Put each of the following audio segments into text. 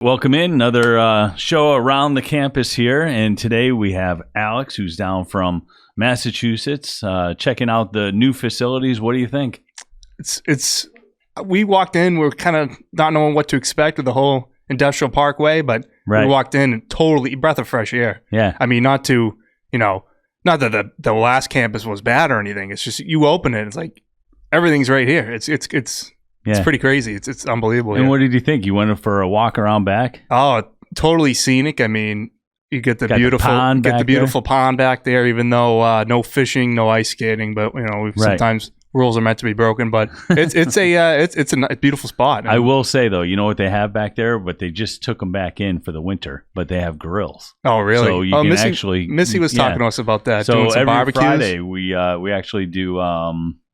Welcome in, another show around the campus here, and today we have Alex, who's down from Massachusetts, checking out the new facilities. What do you think? We walked in, we're kind of not knowing what to expect with the whole industrial parkway, but we walked in and totally breath of fresh air. Yeah. I mean, not that the last campus was bad or anything. It's just you open it, it's like everything's right here. It's pretty crazy. It's unbelievable. And what did you think? You went for a walk around back? Oh, totally scenic. I mean, you get the beautiful pond back there, even though no fishing, no ice skating, but sometimes rules are meant to be broken. But it's a beautiful spot. I will say though, you know what they have back there, but they just took them back in for the winter. But they have grills. Oh, really? So you can Missy was talking to us about that. So doing some every barbecues. Friday we actually do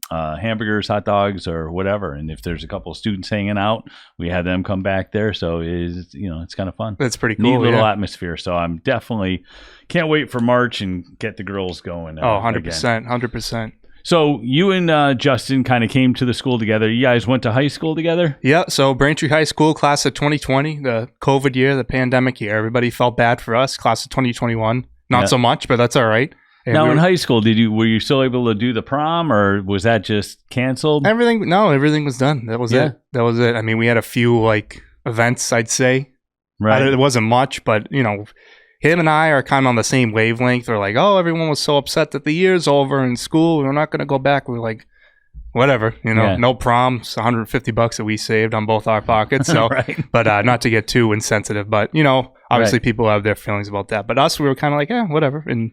hamburgers, hot dogs, or whatever. And if there's a couple of students hanging out, we have them come back there. So it's kind of fun. That's pretty cool. Neat little atmosphere. So I'm definitely can't wait for March and get the girls going. 100%. So you and Justin kind of came to the school together. You guys went to high school together? Yeah. So Braintree High School, class of 2020, the COVID year, the pandemic year. Everybody felt bad for us. Class of 2021, not so much, but that's all right. And now, in high school, were you still able to do the prom, or was that just canceled? Everything was done. That was it. That was it. I mean, we had a few events, I'd say. Right. It wasn't much, but him and I are kind of on the same wavelength. We're like, oh, everyone was so upset that the year's over in school. We're not going to go back. We're like, whatever, no prom. It's $150 that we saved on both our pockets. So, but not to get too insensitive, but obviously people have their feelings about that. But us, we were kind of like, yeah, whatever, and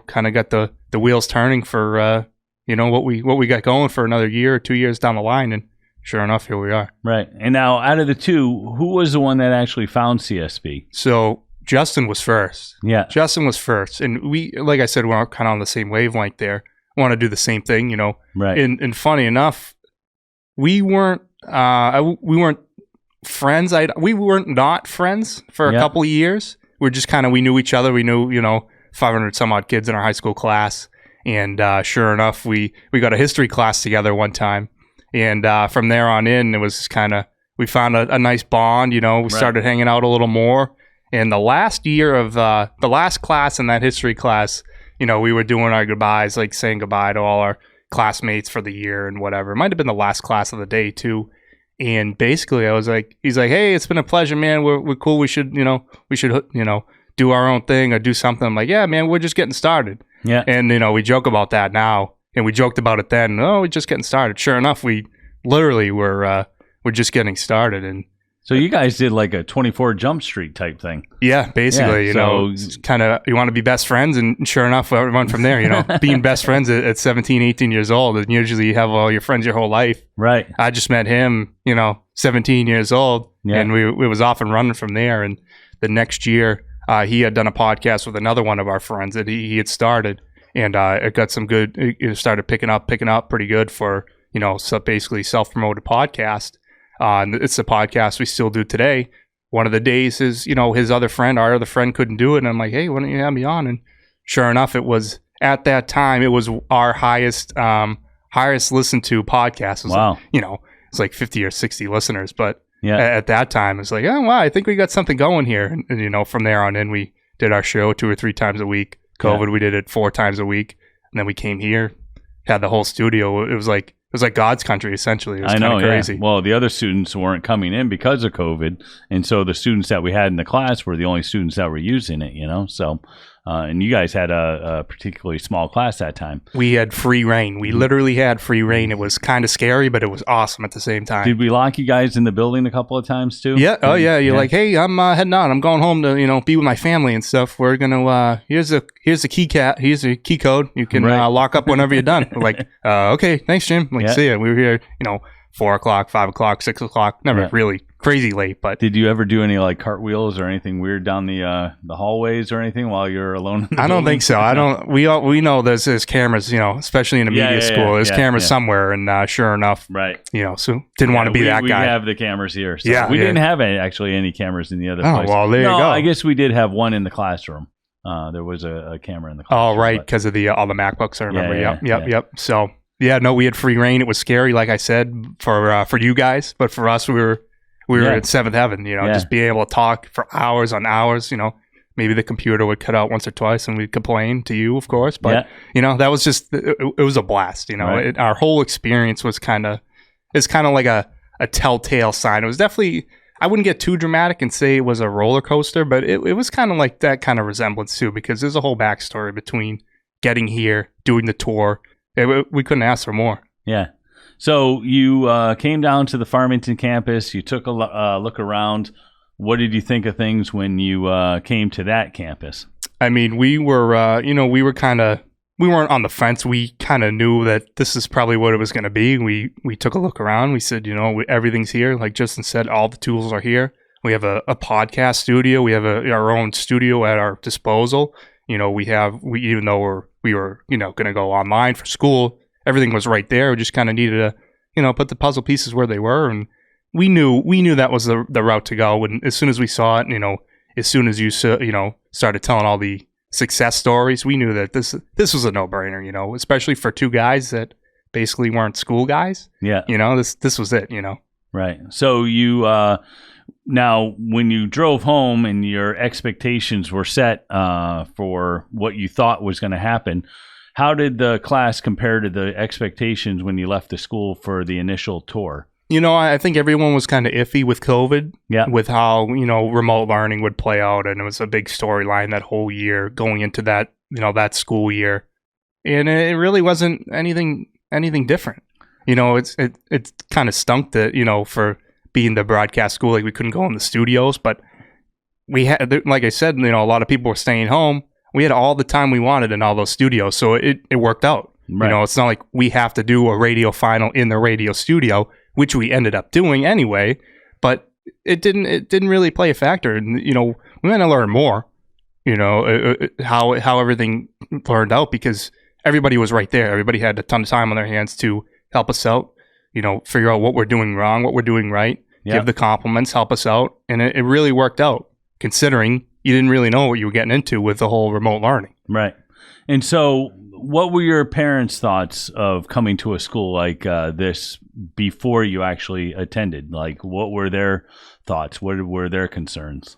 kind of got the wheels turning for what we got going for another year or 2 years down the line, and sure enough, here we are. Right. And now, out of the two, who was the one that actually found CSB? So Justin was first. Yeah. Justin was first. And we, like I said, we're kind of on the same wavelength there. Want to do the same thing, Right. And funny enough, we weren't friends. We weren't not friends for a couple of years. We're just we knew each other. We knew, 500 some odd kids in our high school class. And sure enough, we got a history class together one time. And from there on in, it was we found a nice bond, we started hanging out a little more. And the last year of the last class in that history class, we were doing our goodbyes, like saying goodbye to all our classmates for the year and whatever. It might have been the last class of the day too. And basically I was like, he's like, hey, it's been a pleasure, man. We're cool. We should do our own thing or do something. I'm like, yeah, man, we're just getting started. Yeah. And, we joke about that now. And we joked about it then. Oh, we're just getting started. Sure enough, we literally we're just getting started. And so you guys did like a 24 Jump Street type thing. Yeah, basically, you want to be best friends. And sure enough, everyone from there, being best friends at 17, 18 years old. And usually you have all your friends your whole life. Right. I just met him, 17 years old. Yeah. And we was off and running from there. And the next year, he had done a podcast with another one of our friends that he had started, and it got some good. It started picking up pretty good for so basically self-promoted podcast. And it's a podcast we still do today. One of the days is his other friend, our other friend, couldn't do it, and I'm like, hey, why don't you have me on? And sure enough, it was at that time it was our highest listened to podcast. It was wow. It's like 50 or 60 listeners, but. Yeah. At that time, it's like, oh, wow, I think we got something going here. And from there on in, we did our show 2 or 3 times a week. COVID, we did it 4 times a week. And then we came here, had the whole studio. It was like God's country, essentially. It was kind of crazy. Yeah. Well, the other students weren't coming in because of COVID. And so the students that we had in the class were the only students that were using it, So, and you guys had a particularly small class that time. We had free reign. We literally had free reign. It was kind of scary, but it was awesome at the same time. Did we lock you guys in the building a couple of times too? Yeah. Oh, yeah. You're like, hey, I'm heading out. I'm going home to, be with my family and stuff. We're going to, here's the here's the key code. You can lock up whenever you're done. We're like, okay, thanks, Jim. Like, see ya. We were here, 4 o'clock, 5 o'clock, 6 o'clock. Never really crazy late, but did you ever do any cartwheels or anything weird down the hallways or anything while you're alone? I don't think so. I don't. We know there's cameras, especially in a media school. There's cameras somewhere, and sure enough, so didn't want to be that guy. We have the cameras here. So we didn't have any cameras in the other place. Well, there you go. I guess we did have one in the classroom. There was a camera in the classroom. Oh, right, because of all the MacBooks. I remember. Yep. So we had free reign. It was scary, like I said, for you guys, but for us, we we were in seventh heaven, just being able to talk for hours on hours, maybe the computer would cut out once or twice and we'd complain to you, of course. But, that was just, it was a blast, right. Our whole experience was it's kind of like a telltale sign. It was definitely, I wouldn't get too dramatic and say it was a roller coaster, but it was kind of like that kind of resemblance too, because there's a whole backstory between getting here, doing the tour. We couldn't ask for more. Yeah. So you came down to the Farmington campus. You took a look around. What did you think of things when you came to that campus? I mean, we were, we weren't on the fence. We kind of knew that this is probably what it was going to be. We took a look around. We said, everything's here. Like Justin said, all the tools are here. We have a podcast studio. We have our own studio at our disposal. Even though we were going to go online for school, everything was right there. We just kind of needed to, put the puzzle pieces where they were. And we knew that was the route to go. And as soon as we saw it, as soon as you started telling all the success stories, we knew that this was a no-brainer, especially for two guys that basically weren't school guys. Yeah. This was it, Right. So you now when you drove home and your expectations were set for what you thought was going to happen, how did the class compare to the expectations when you left the school for the initial tour? I think everyone was kind of iffy with COVID, with how, remote learning would play out. And it was a big storyline that whole year going into that, that school year. And it really wasn't anything different. It kind of stunk that, for being the broadcast school, like we couldn't go in the studios. But we had, like I said, a lot of people were staying home. We had all the time we wanted in all those studios. So it worked out. Right. It's not like we have to do a radio final in the radio studio, which we ended up doing anyway, but it didn't really play a factor. And, we had to learn more, how everything turned out, because everybody was right there. Everybody had a ton of time on their hands to help us out, figure out what we're doing wrong, what we're doing right, give the compliments, help us out. And it really worked out, considering you didn't really know what you were getting into with the whole remote learning. Right. And so what were your parents' thoughts of coming to a school like this before you actually attended? Like, what were their thoughts? What were their concerns?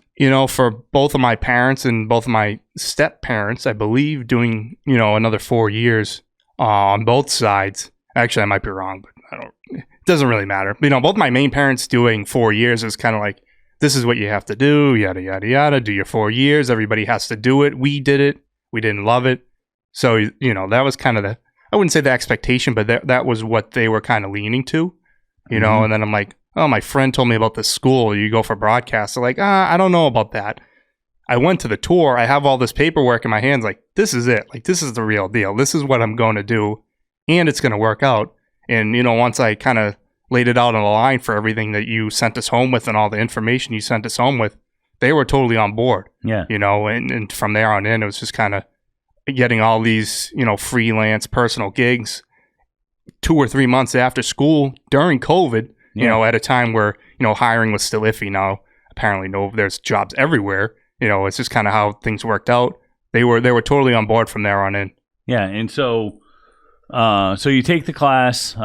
For both of my parents and both of my step-parents, I believe doing, another 4 years on both sides. Actually, I might be wrong, but it doesn't really matter. Both my main parents doing 4 years is kind of like, this is what you have to do, yada, yada, yada. Do your 4 years. Everybody has to do it. We did it. We didn't love it. So, that was kind of I wouldn't say the expectation, but that was what they were kind of leaning to, and then I'm like, oh, my friend told me about this school. You go for broadcast. They're like, I don't know about that. I went to the tour. I have all this paperwork in my hands. Like, this is it. Like, this is the real deal. This is what I'm going to do. And it's going to work out. And, once I kind of laid it out on the line for everything that you sent us home with and all the information you sent us home with, they were totally on board. Yeah. And from there on in, it was just kind of getting all these, freelance personal gigs 2 or 3 months after school during COVID, at a time where, hiring was still iffy. Now, apparently, there's jobs everywhere. It's just kind of how things worked out. They were totally on board from there on in. Yeah. And so you take the class.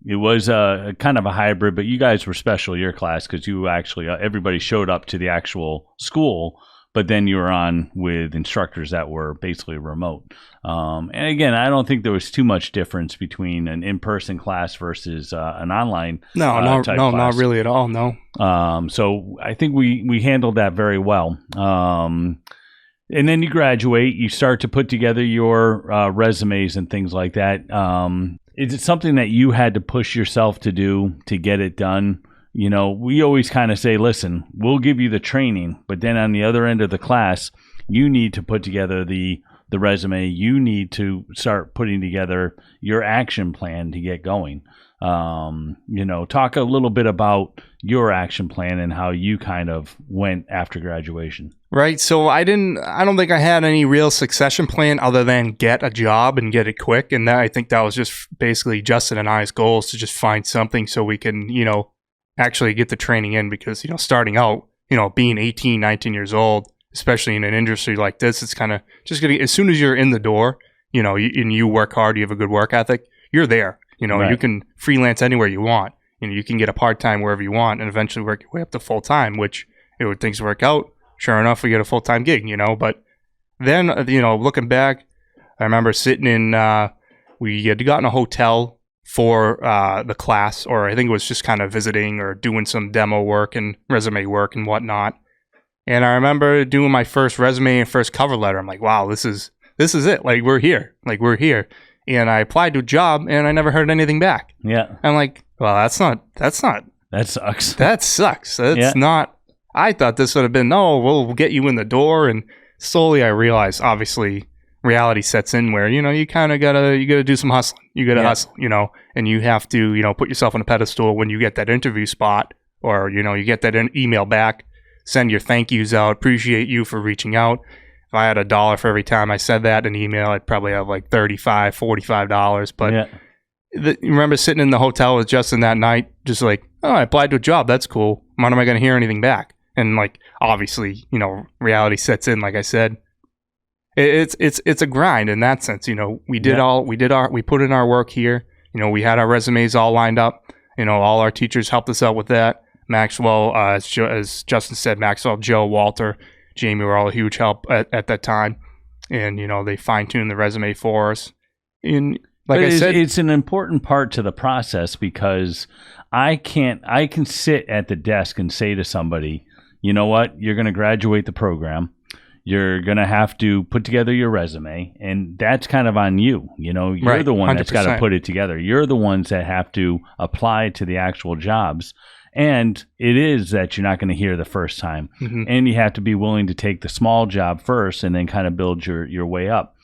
It was a kind of a hybrid, but you guys were special, your class, because you actually, everybody showed up to the actual school. But then you were on with instructors that were basically remote. And again, I don't think there was too much difference between an in-person class versus an online type class. Not really at all, no. So I think we handled that very well. And then you graduate, you start to put together your resumes and things like that. Is it something that you had to push yourself to do to get it done? We always kind of say, listen, we'll give you the training, but then on the other end of the class, you need to put together the resume. You need to start putting together your action plan to get going. Talk a little bit about your action plan and how you kind of went after graduation. Right. So I don't think I had any real succession plan other than get a job and get it quick. And I think that was just basically Justin and I's goals, to just find something so we can, actually get the training in, because, starting out, being 18, 19 years old, especially in an industry like this, it's kind of just getting, as soon as you're in the door, and you work hard, you have a good work ethic, you're there, Right. You can freelance anywhere you want, you can get a part-time wherever you want and eventually work your way up to full-time, which things work out. Sure enough, we get a full-time gig, but then, looking back, I remember sitting in, we had gotten a hotel for the class, or I think it was just kind of visiting or doing some demo work and resume work and whatnot. And I remember doing my first resume and first cover letter. I'm like, wow, this is it. Like, we're here. And I applied to a job and I never heard anything back. Yeah. I'm like, well, that sucks. That sucks. That's not, I thought this would have been, we'll get you in the door. And slowly I realized, obviously, reality sets in where, you kind of gotta do some hustling. You gotta hustle, and you have to, put yourself on a pedestal when you get that interview spot, or, you get that email back, send your thank yous out, appreciate you for reaching out. If I had $1 for every time I said that in an email, I'd probably have like $35, $45. But you remember sitting in the hotel with Justin that night, just like, I applied to a job. That's cool. When am I going to hear anything back? And like, obviously, reality sets in, like I said. It's a grind in that sense. We put in our work here. We had our resumes all lined up. All our teachers helped us out with that. Maxwell, as Justin said, Maxwell, Joe, Walter, Jamie were all a huge help at that time. And, they fine-tuned the resume for us. And like I said, it's an important part to the process, because I can sit at the desk and say to somebody, you know what, you're going to graduate the program. You're going to have to put together your resume, and that's kind of on you. You're right, the one 100%. that's got to put it together. You're the ones that have to apply to the actual jobs. And it is that you're not going to hear the first time. Mm-hmm. And you have to be willing to take the small job first and then kind of build your way up.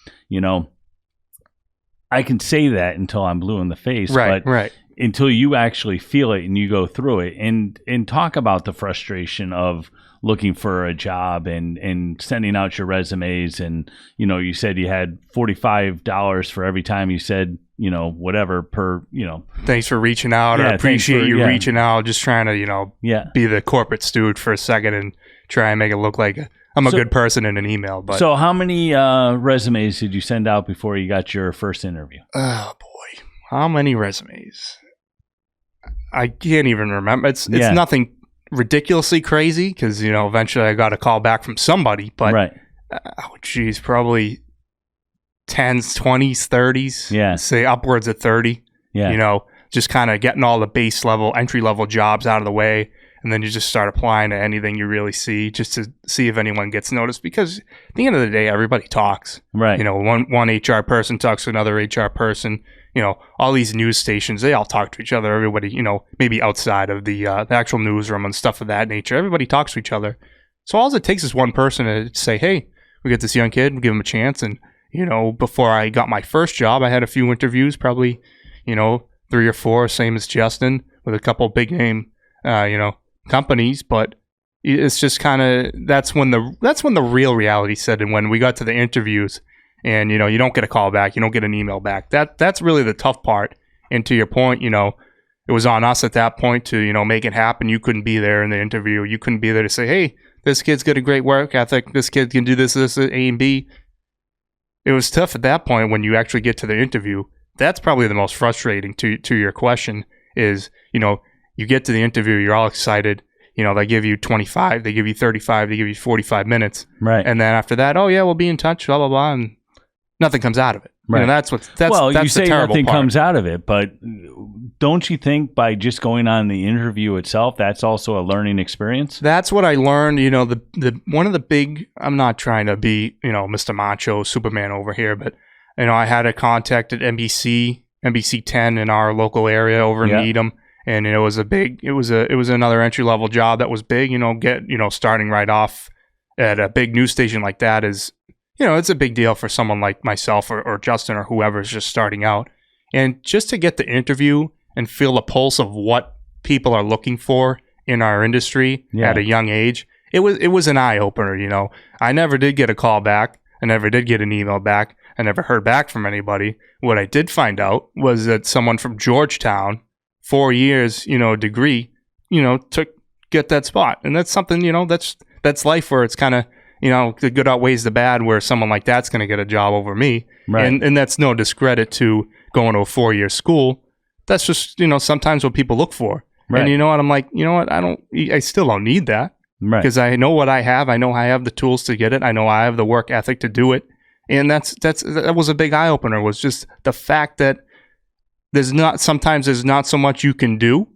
I can say that until I'm blue in the face, but until you actually feel it and you go through it and talk about the frustration of looking for a job and sending out your resumes. And, you said you had $45 for every time you said, whatever per, thanks for reaching out. I appreciate you reaching out. Just trying to, be the corporate steward for a second and try and make it look like I'm a good person in an email. But so how many resumes did you send out before you got your first interview? Oh boy. How many resumes? I can't even remember. It's nothing ridiculously crazy, because eventually I got a call back from somebody, but probably 10s, 20s, 30s, say upwards of 30. Just kind of getting all the base level, entry level jobs out of the way, and then you just start applying to anything you really see, just to see if anyone gets noticed, because at the end of the day, everybody talks. Right. One HR person talks to another HR person. All these news stations, they all talk to each other. Everybody, maybe outside of the actual newsroom and stuff of that nature, everybody talks to each other. So all it takes is one person to say, hey, we got this young kid, we'll give him a chance. And, before I got my first job, I had a few interviews, probably, 3 or 4, same as Justin, with a couple big name, companies. But it's just kind of, that's when the real reality set in, when we got to the interviews. And, you don't get a call back. You don't get an email back. That's really the tough part. And to your point, it was on us at that point to, make it happen. You couldn't be there in the interview. You couldn't be there to say, hey, this kid's got a great work ethic. This kid can do this, A and B. It was tough at that point when you actually get to the interview. That's probably the most frustrating to your question is, you get to the interview, you're all excited. They give you 25, they give you 35, they give you 45 minutes. Right. And then after that, we'll be in touch, blah, blah, blah. And nothing comes out of it. Right. That's you say the terrible nothing part. Comes out of it, but don't you think by just going on the interview itself, that's also a learning experience? That's what I learned. The one of the big. I'm not trying to be Mr. Macho Superman over here, but I had a contact at NBC 10 in our local area over in Needham, and it was another entry level job that was big. Starting right off at a big news station like that is. It's a big deal for someone like myself or Justin or whoever's just starting out. And just to get the interview and feel the pulse of what people are looking for in our industry at a young age, it was an eye-opener, I never did get a call back. I never did get an email back. I never heard back from anybody. What I did find out was that someone from Georgetown, 4 years, degree, to get that spot. And that's something, that's life where it's kind of, the good outweighs the bad, where someone like that's going to get a job over me. Right. And that's no discredit to going to a 4-year school. That's just, sometimes what people look for. Right. And you know what? I'm like, you know what? I still don't need that. Right. Because I know what I have. I know I have the tools to get it. I know I have the work ethic to do it. And that was a big eye opener, was just the fact that sometimes there's not so much you can do.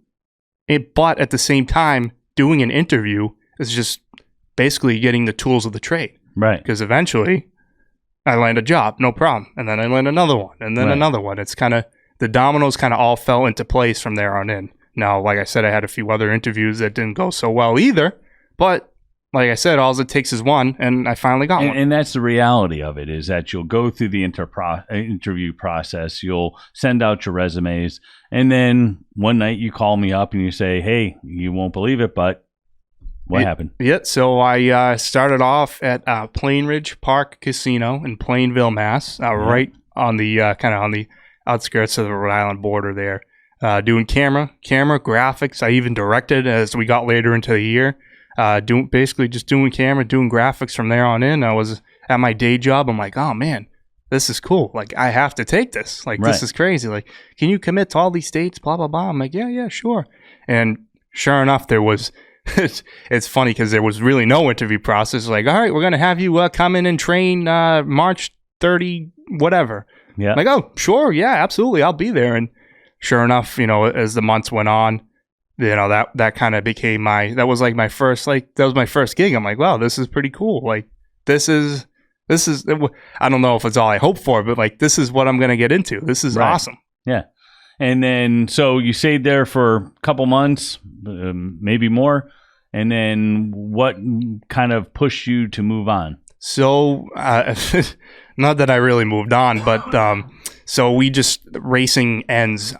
But at the same time, doing an interview is just basically getting the tools of the trade. Right. Because eventually I land a job, no problem. And then I land another one, and then another one. It's kind of, the dominoes kind of all fell into place from there on in. Now, like I said, I had a few other interviews that didn't go so well either. But like I said, all it takes is one, and I finally got one. And that's the reality of it, is that you'll go through the interview process. You'll send out your resumes. And then one night you call me up and you say, hey, you won't believe it, but what happened? Yeah, so I started off at Plainridge Park Casino in Plainville, Mass, right on the kind of on the outskirts of the Rhode Island border there, doing camera graphics. I even directed as we got later into the year. Basically just doing camera, doing graphics from there on in. I was at my day job. I'm like, oh man, this is cool. Like, I have to take this. Like, this is crazy. Like, can you commit to all these states? Blah, blah, blah. I'm like, yeah, sure. And sure enough, there was, it's funny because there was really no interview process. Like, all right, we're going to have you come in and train March 30, whatever. Yeah. I'm like, oh, sure. Yeah, absolutely. I'll be there. And sure enough, as the months went on, that kind of became that was my first gig. I'm like, wow, this is pretty cool. Like, this is, I don't know if it's all I hoped for, but like, this is what I'm going to get into. This is awesome. Yeah. And then, so you stayed there for a couple months, maybe more. And then what kind of pushed you to move on? So, not that I really moved on, but, so racing ends.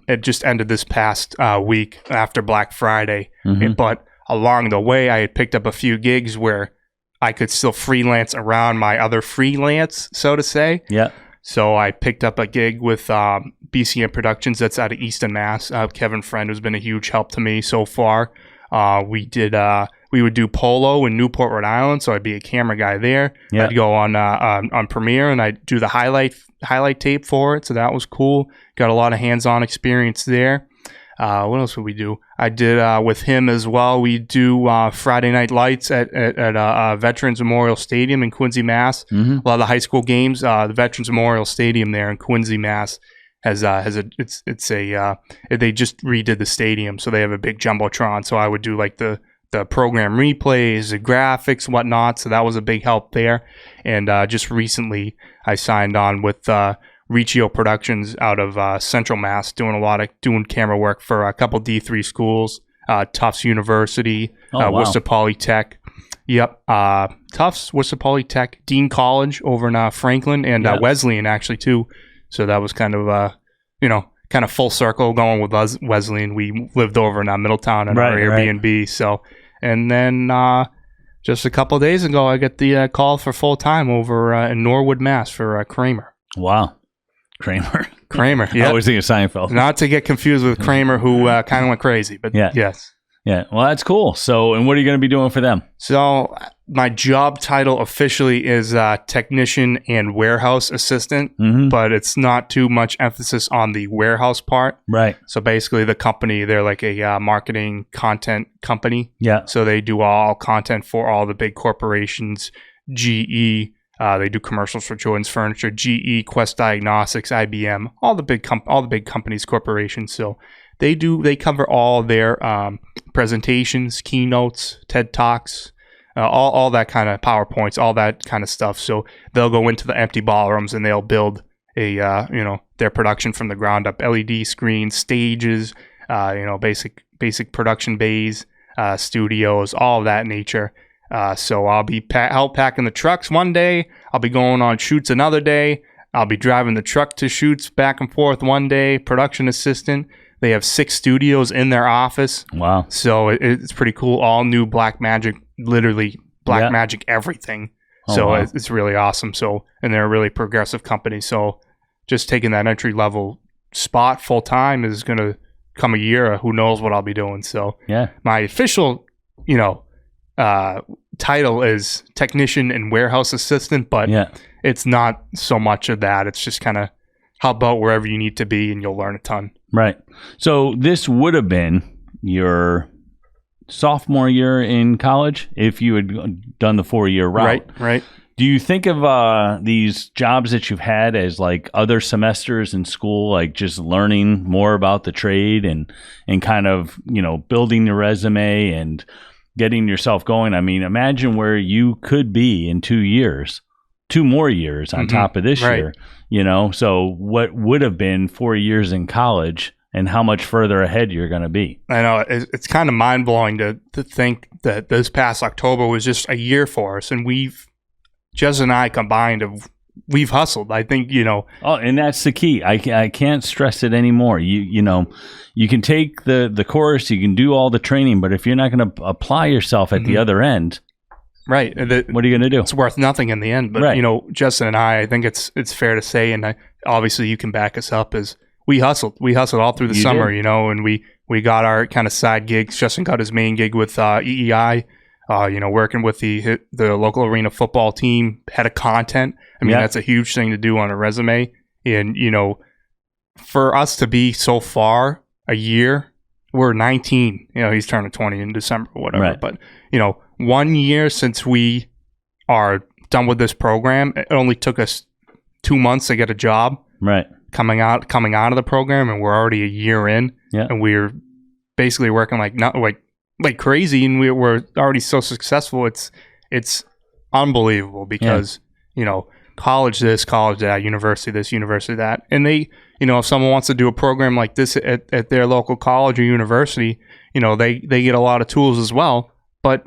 It just ended this past week after Black Friday. Mm-hmm. But along the way, I had picked up a few gigs where I could still freelance around my other freelance, so to say. Yeah. So I picked up a gig with BCM Productions that's out of Easton, Mass. Kevin Friend, who's been a huge help to me so far. We would do polo in Newport, Rhode Island, so I'd be a camera guy there. Yeah. I'd go on Premiere and I'd do the highlight tape for it, so that was cool. Got a lot of hands-on experience there. What else would we do? I did with him as well. We do Friday night lights at Veterans Memorial Stadium in Quincy, Mass. Mm-hmm. A lot of the high school games. The Veterans Memorial Stadium there in Quincy, Mass. They just redid the stadium, so they have a big jumbotron. So I would do like the program replays, the graphics, whatnot. So that was a big help there. And just recently, I signed on with Riccio Productions out of Central Mass, doing camera work for a couple D3 schools, Tufts University, Worcester Polytech. Yep, Tufts, Worcester Polytech, Dean College over in Franklin, and Wesleyan actually too. So that was kind of kind of full circle going with Wesleyan. We lived over in Middletown in our Airbnb. Right. So, and then just a couple of days ago, I got the call for full time over in Norwood, Mass for Kramer. Wow. Kramer. Yeah. I always think of Seinfeld. Not to get confused with Kramer, who kind of went crazy, but yes. Yeah. Well, that's cool. So, and what are you going to be doing for them? So, my job title officially is technician and warehouse assistant, but it's not too much emphasis on the warehouse part. Right. So basically, the company, they're like a marketing content company. Yeah. So they do all content for all the big corporations, GE. They do commercials for Jordan's Furniture, GE, Quest Diagnostics, IBM, all the big companies, corporations. So they cover all their presentations, keynotes, TED Talks, all that kind of PowerPoints, all that kind of stuff. So they'll go into the empty ballrooms and they'll build their production from the ground up, LED screens, stages, basic production bays, studios, all of that nature. So I'll be help packing the trucks one day. I'll be going on shoots another day. I'll be driving the truck to shoots back and forth one day. Production assistant. They have 6 studios in their office. Wow. So it's pretty cool. All new Blackmagic, literally Blackmagic everything. Oh, so wow. It's really awesome. So, and they're a really progressive company. So just taking that entry level spot full time is going to come a year. Who knows what I'll be doing. So my official, title is technician and warehouse assistant, but it's not so much of that. It's just kind of help out wherever you need to be and you'll learn a ton. Right. So this would have been your sophomore year in college if you had done the 4-year route. Right. Do you think of these jobs that you've had as like other semesters in school, like just learning more about the trade and kind of, building your resume and getting yourself going? I mean, imagine where you could be in 2 years, 2 more years on top of this year, so what would have been 4 years in college and how much further ahead you're going to be. I know it's kind of mind blowing to think that this past October was just a year for us, and Jess and I combined, we've hustled. I think, Oh, and that's the key. I can't stress it anymore. You can take the course, you can do all the training, but if you're not going to apply yourself at the other end, right? What are you going to do? It's worth nothing in the end. But Justin and I think it's fair to say, and obviously you can back us up, is we hustled. We hustled all through the summer, and we got our kind of side gigs. Justin got his main gig with EEI. Working with the local arena football team, head of content. I mean, that's a huge thing to do on a resume. And, for us to be so far a year, we're 19. He's turning 20 in December or whatever. Right. But, 1 year since we are done with this program, it only took us 2 months to get a job. Right. Coming out of the program, and we're already a year in. Yeah. And we're basically working like crazy, and we're already so successful. It's unbelievable because college this, college that, university this, university that, and they if someone wants to do a program like this at their local college or university, they get a lot of tools as well. But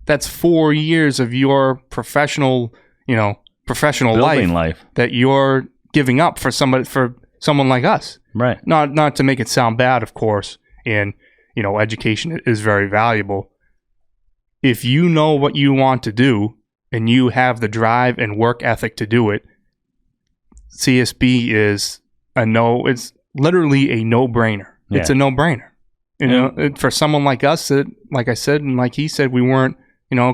that's 4 years of your professional life that you're giving up for someone like us. Right. Not to make it sound bad, of course, and. Education is very valuable. If you know what you want to do and you have the drive and work ethic to do it, CSB is it's literally a no-brainer. Yeah. It's a no-brainer. For someone like us that, like I said, and like he said, we weren't,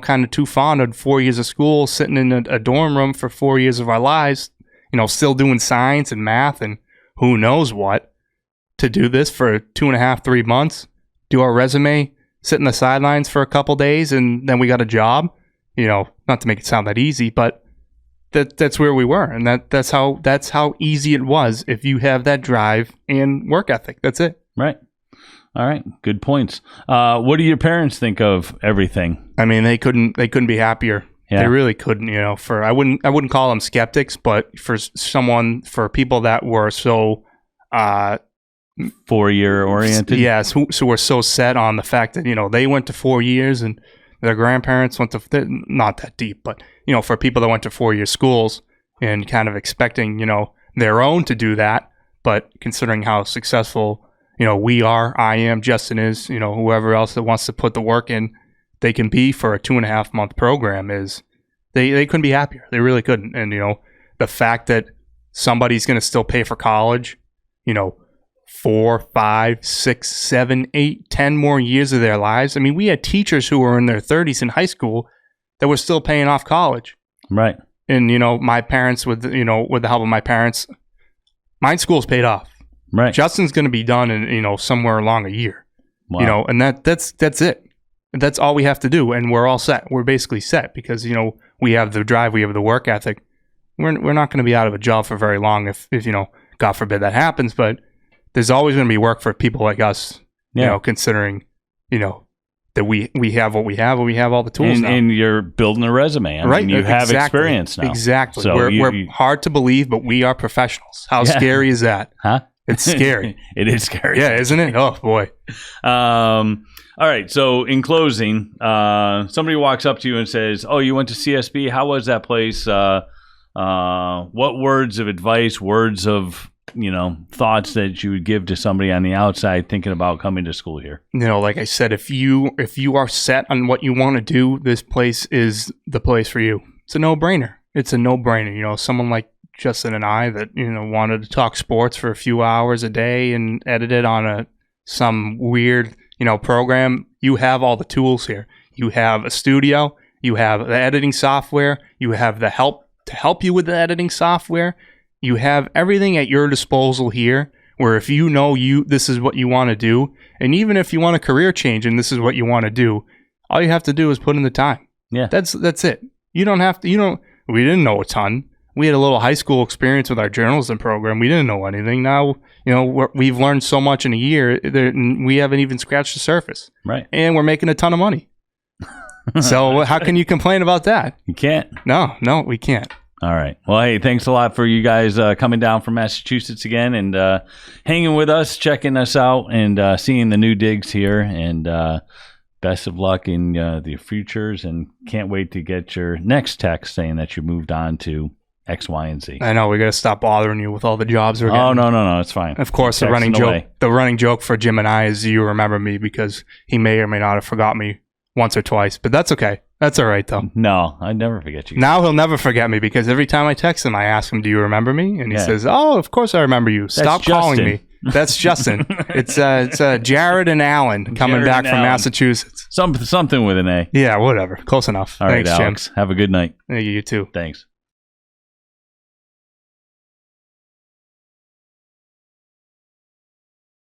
kind of too fond of 4 years of school, sitting in a dorm room for 4 years of our lives, still doing science and math and who knows what, to do this for 2.5, 3 months. Do our resume, sit in the sidelines for a couple days, and then we got a job. Not to make it sound that easy, but that's where we were, and that's how easy it was if you have that drive and work ethic. That's it. Right. All right. Good points. What do your parents think of everything? I mean, they couldn't be happier. Yeah. They really couldn't. I wouldn't call them skeptics, but for people that were so. 4-year oriented. Yes, so we're so set on the fact that they went to 4 years and their grandparents went to not that deep, but for people that went to 4-year schools and kind of expecting their own to do that, but considering how successful we are, I am, Justin is, whoever else that wants to put the work in, they can be for a 2.5 month program is they couldn't be happier. They really couldn't, and the fact that somebody's going to still pay for college, 4, 5, 6, 7, 8, 10 more years of their lives. I mean, we had teachers who were in their 30s in high school that were still paying off college. Right. And, my parents, with the help of my parents, my school's paid off. Right. Justin's going to be done in, somewhere along a year. Wow. And that's it. That's all we have to do. And we're all set. We're basically set because, we have the drive, we have the work ethic. We're not going to be out of a job for very long if God forbid that happens, but there's always going to be work for people like us, considering, that we have what we have and we have all the tools now. And you're building a resume. I mean, you have experience now. Exactly. So we're hard to believe, but we are professionals. How scary is that? Huh? It's scary. It is scary. Yeah, isn't it? Oh, boy. All right. So in closing, somebody walks up to you and says, oh, you went to CSB. How was that place? What words of advice, words of thoughts that you would give to somebody on the outside thinking about coming to school here? Like I said, if you are set on what you want to do, this place is the place for you. It's a no-brainer. Someone like Justin and I that, wanted to talk sports for a few hours a day and edit it on some weird, program. You have all the tools here. You have a studio. You have the editing software. You have the help to help you with the editing software. You have everything at your disposal here where if you know this is what you want to do, and even if you want a career change and this is what you want to do, all you have to do is put in the time. Yeah. That's it. You don't have to, we didn't know a ton. We had a little high school experience with our journalism program. We didn't know anything. Now, we've learned so much in a year that we haven't even scratched the surface. Right. And we're making a ton of money. So how can you complain about that? You can't. No, we can't. All right. Well, hey, thanks a lot for you guys coming down from Massachusetts again and hanging with us, checking us out, and seeing the new digs here. And best of luck in the futures, and can't wait to get your next text saying that you moved on to X, Y, and Z. I know, we got to stop bothering you with all the jobs we're getting. Oh, no, it's fine. Of course, the running joke for Jim and I is you remember me because he may or may not have forgot me once or twice, but that's okay. That's all right, though. No, I never forget you. Now he'll never forget me because every time I text him, I ask him, do you remember me? And he says, oh, of course I remember you. Stop calling me. That's Justin. It's Jared and Alan coming back from Massachusetts. Something with an A. Yeah, whatever. Close enough. All right, Thanks, Alex. Jim. Have a good night. You too. Thanks.